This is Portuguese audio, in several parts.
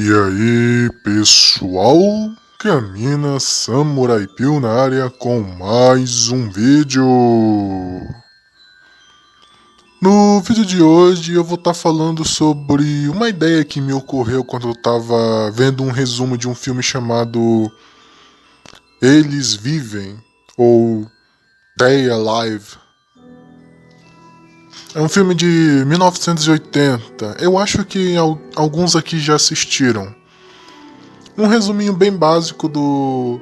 E aí, pessoal, Camina Samurai Piu na área com mais um vídeo. No vídeo de hoje eu vou estar falando sobre uma ideia que me ocorreu quando eu estava vendo um resumo de um filme chamado Eles Vivem, ou They Alive. É um filme de 1980, eu acho que alguns aqui já assistiram. Um resuminho bem básico do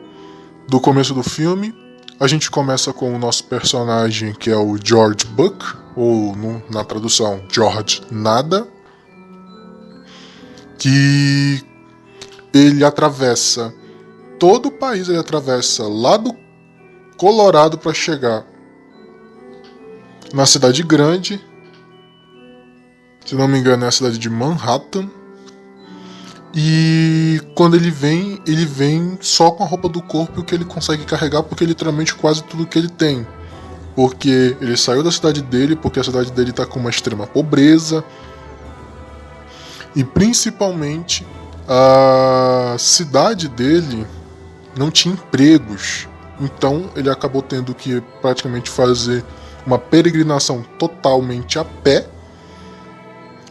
começo do filme. A gente começa com o nosso personagem, que é o George Buck, ou na tradução, George Nada, que ele atravessa todo o país, ele atravessa lá do Colorado para chegar na cidade grande, se não me engano é a cidade de Manhattan. E quando ele vem só com a roupa do corpo e o que ele consegue carregar, porque é literalmente quase tudo que ele tem. Porque ele saiu da cidade dele, porque a cidade dele está com uma extrema pobreza. E principalmente a cidade dele não tinha empregos. Então ele acabou tendo que praticamente fazer uma peregrinação totalmente a pé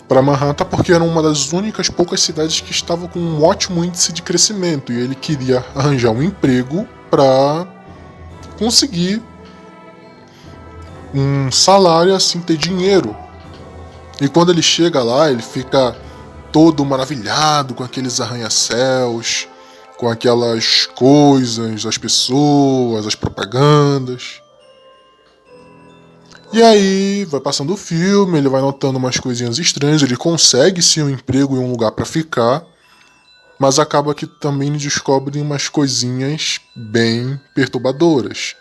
para Manhattan, porque era uma das únicas poucas cidades que estavam com um ótimo índice de crescimento, e ele queria arranjar um emprego para conseguir um salário, assim, ter dinheiro. E quando ele chega lá, ele fica todo maravilhado com aqueles arranha-céus, com aquelas coisas, as pessoas, as propagandas. E aí, vai passando o filme, ele vai notando umas coisinhas estranhas, ele consegue sim um emprego e um lugar para ficar, mas acaba que também descobre umas coisinhas bem perturbadoras.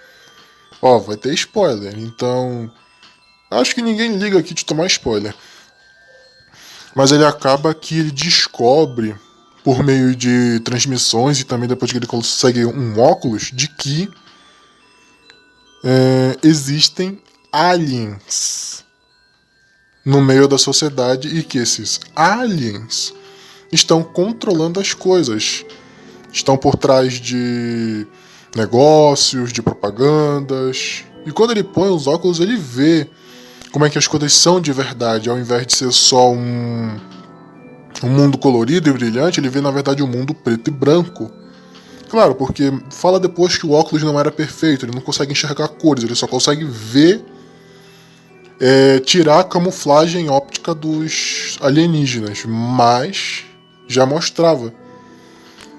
Ó, vai ter spoiler, então acho que ninguém liga aqui de tomar spoiler. Mas ele acaba que ele descobre, por meio de transmissões e também depois que ele consegue um óculos, de que existem aliens no meio da sociedade e que esses aliens estão controlando as coisas, estão por trás de negócios, de propagandas. E quando ele põe os óculos, ele vê como é que as coisas são de verdade. Ao invés de ser só um mundo colorido e brilhante, ele vê na verdade um mundo preto e branco. Claro, porque fala depois que o óculos não era perfeito, ele não consegue enxergar cores, ele só consegue ver, tirar a camuflagem óptica dos alienígenas, mas já mostrava.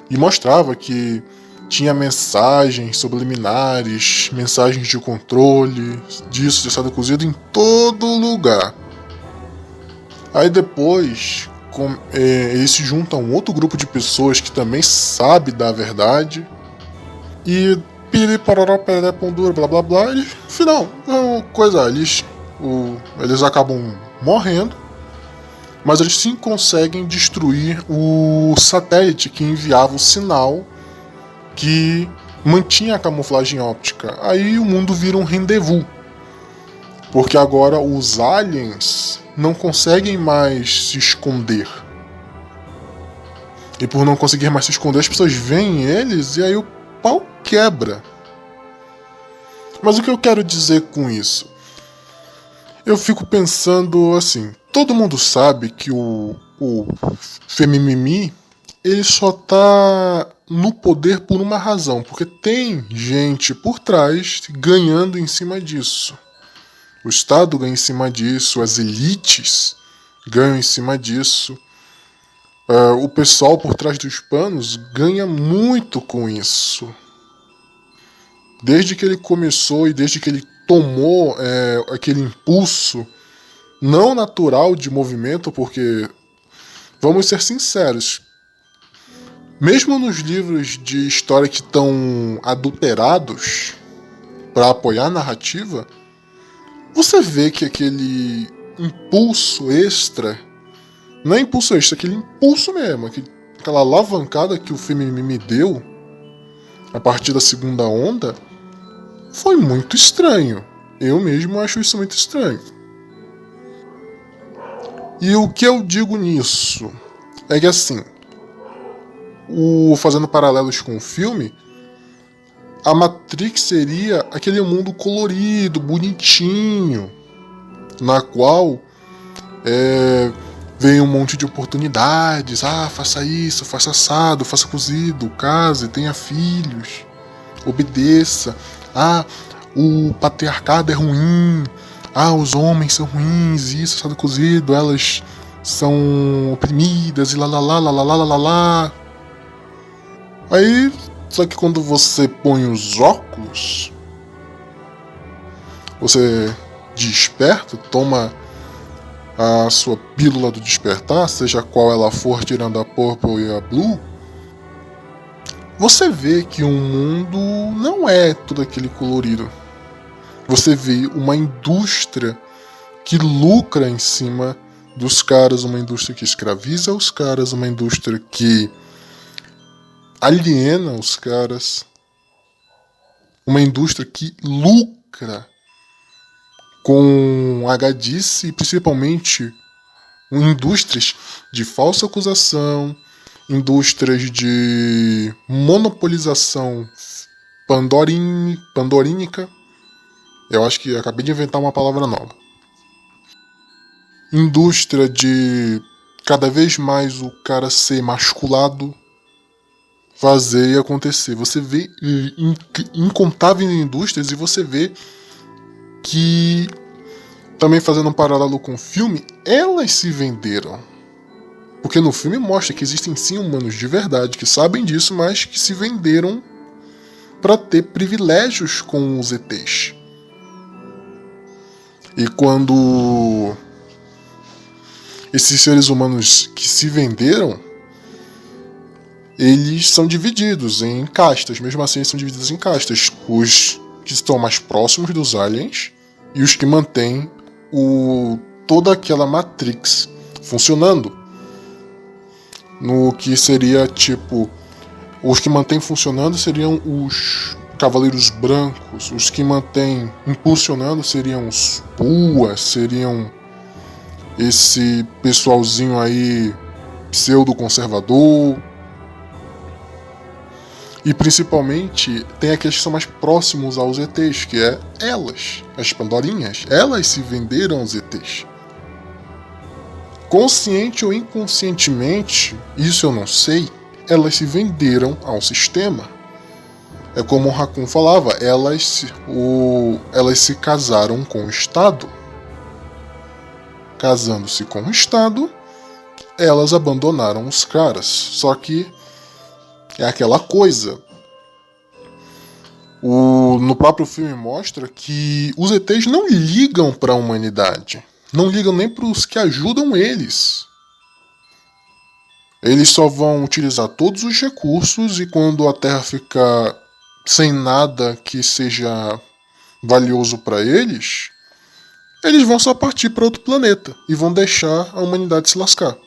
E mostrava que tinha mensagens subliminares, mensagens de controle, disso, de assado cozido em todo lugar. Aí depois eles se juntam a um outro grupo de pessoas que também sabe da verdade. E piri, parará, pereré, pondura, blá blá blá. E final, eles acabam morrendo. Mas eles sim conseguem destruir o satélite que enviava o sinal que mantinha a camuflagem óptica. Aí o mundo vira um rendezvous. Porque agora os aliens não conseguem mais se esconder. E por não conseguir mais se esconder, as pessoas veem eles e aí o pau quebra. Mas o que eu quero dizer com isso? Eu fico pensando assim, todo mundo sabe que o Femimimi, ele só tá no poder por uma razão, porque tem gente por trás ganhando em cima disso. O Estado ganha em cima disso, as elites ganham em cima disso. O pessoal por trás dos panos ganha muito com isso. Desde que ele começou e desde que ele tomou aquele impulso não natural de movimento, porque, vamos ser sinceros, mesmo nos livros de história que estão adulterados para apoiar a narrativa, você vê que aquele impulso extra, não é impulso extra, aquele impulso mesmo, aquela alavancada que o Femimimi me deu a partir da segunda onda, foi muito estranho. Eu mesmo acho isso muito estranho. E o que eu digo nisso é que assim, fazendo paralelos com o filme, a Matrix seria aquele mundo colorido, bonitinho, na qual vem um monte de oportunidades. Faça isso, faça assado, faça cozido, case, tenha filhos, obedeça. O patriarcado é ruim. Os homens são ruins, isso, assado cozido, elas são oprimidas e lá. Aí, só que quando você põe os óculos, você desperta, toma a sua pílula do despertar, seja qual ela for, tirando a Purple e a Blue, você vê que o mundo não é tudo aquele colorido. Você vê uma indústria que lucra em cima dos caras, uma indústria que escraviza os caras, uma indústria que aliena os caras, uma indústria que lucra com HD e principalmente indústrias de falsa acusação, indústrias de monopolização pandorínica. Eu acho que acabei de inventar uma palavra nova. Indústria de cada vez mais o cara ser masculado, fazer e acontecer. Você vê incontáveis indústrias e você vê que, também fazendo um paralelo com o filme, elas se venderam. Porque no filme mostra que existem sim humanos de verdade que sabem disso, mas que se venderam para ter privilégios com os ETs. E quando esses seres humanos que se venderam, eles são divididos em castas. Mesmo assim, eles são divididos em castas. Os que estão mais próximos dos aliens e os que mantêm toda aquela Matrix funcionando. No que seria tipo... Os que mantêm funcionando seriam os Cavaleiros Brancos. Os que mantêm impulsionando seriam os Puas, seriam esse pessoalzinho aí pseudo-conservador. E principalmente tem aqueles que são mais próximos aos ETs, que é elas, as Pandorinhas. Elas se venderam aos ETs. Consciente ou inconscientemente, isso eu não sei, elas se venderam ao sistema. É como o Raccoon falava, elas se casaram com o Estado. Casando-se com o Estado, elas abandonaram os caras. Só que é aquela coisa. No próprio filme mostra que os ETs não ligam para a humanidade. Não ligam nem para os que ajudam eles. Eles só vão utilizar todos os recursos e quando a Terra ficar sem nada que seja valioso para eles, eles vão só partir para outro planeta e vão deixar a humanidade se lascar.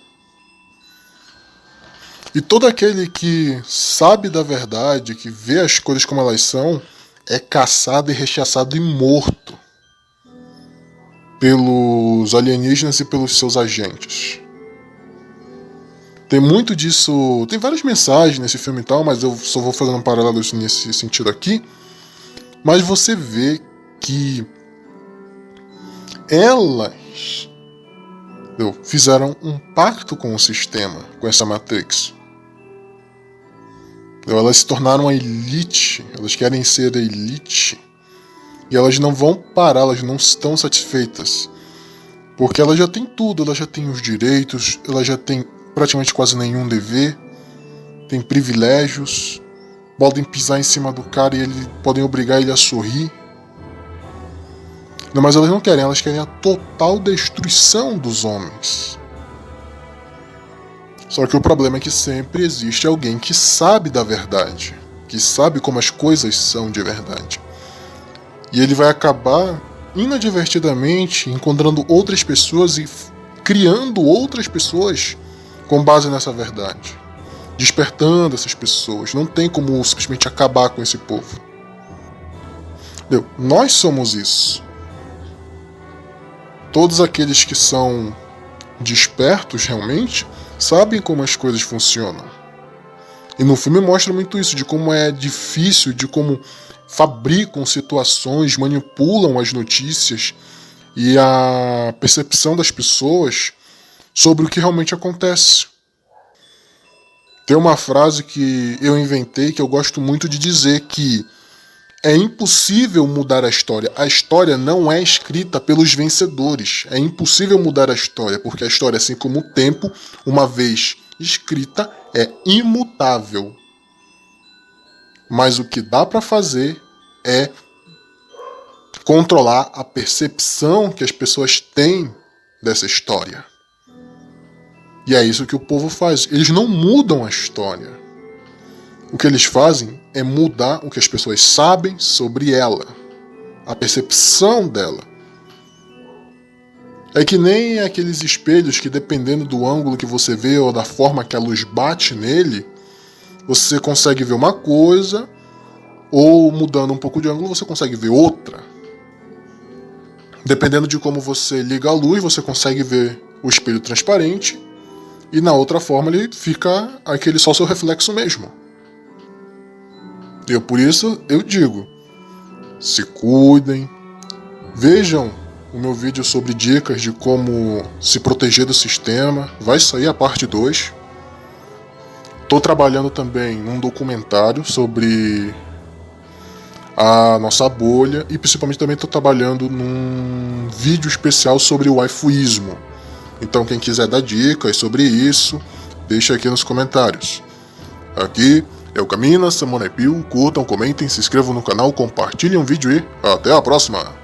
E todo aquele que sabe da verdade, que vê as coisas como elas são, é caçado e rechaçado e morto pelos alienígenas e pelos seus agentes. Tem muito disso, tem várias mensagens nesse filme e tal, mas eu só vou fazendo um paralelo nesse sentido aqui. Mas você vê que elas fizeram um pacto com o sistema, com essa Matrix. Elas se tornaram a elite, elas querem ser a elite. E elas não vão parar, elas não estão satisfeitas. Porque elas já têm tudo, elas já têm os direitos, elas já têm praticamente quase nenhum dever, têm privilégios, podem pisar em cima do cara e podem obrigar ele a sorrir. Não, mas elas não querem, elas querem a total destruição dos homens. Só que o problema é que sempre existe alguém que sabe da verdade, que sabe como as coisas são de verdade. E ele vai acabar inadvertidamente encontrando outras pessoas e criando outras pessoas com base nessa verdade. Despertando essas pessoas. Não tem como simplesmente acabar com esse povo. Nós somos isso. Todos aqueles que são despertos realmente sabem como as coisas funcionam. E no filme mostra muito isso, de como é difícil, de como fabricam situações, manipulam as notícias e a percepção das pessoas sobre o que realmente acontece. Tem uma frase que eu inventei que eu gosto muito de dizer, que é impossível mudar a história. A história não é escrita pelos vencedores. É impossível mudar a história, porque a história, assim como o tempo, uma vez escrita, é imutável. Mas o que dá para fazer é controlar a percepção que as pessoas têm dessa história. E é isso que o povo faz. Eles não mudam a história. O que eles fazem é mudar o que as pessoas sabem sobre ela, a percepção dela. É que nem aqueles espelhos que, dependendo do ângulo que você vê ou da forma que a luz bate nele, você consegue ver uma coisa, ou mudando um pouco de ângulo você consegue ver outra. Dependendo de como você liga a luz, você consegue ver o espelho transparente, e na outra forma ele fica aquele só seu reflexo mesmo. E por isso eu digo, se cuidem, vejam o meu vídeo sobre dicas de como se proteger do sistema, vai sair a parte 2. Estou trabalhando também num documentário sobre a nossa bolha e principalmente também estou trabalhando num vídeo especial sobre o waifuísmo. Então quem quiser dar dicas sobre isso, deixa aqui nos comentários. Aqui é o Camina, Samonepil, curtam, comentem, se inscrevam no canal, compartilhem o vídeo e até a próxima!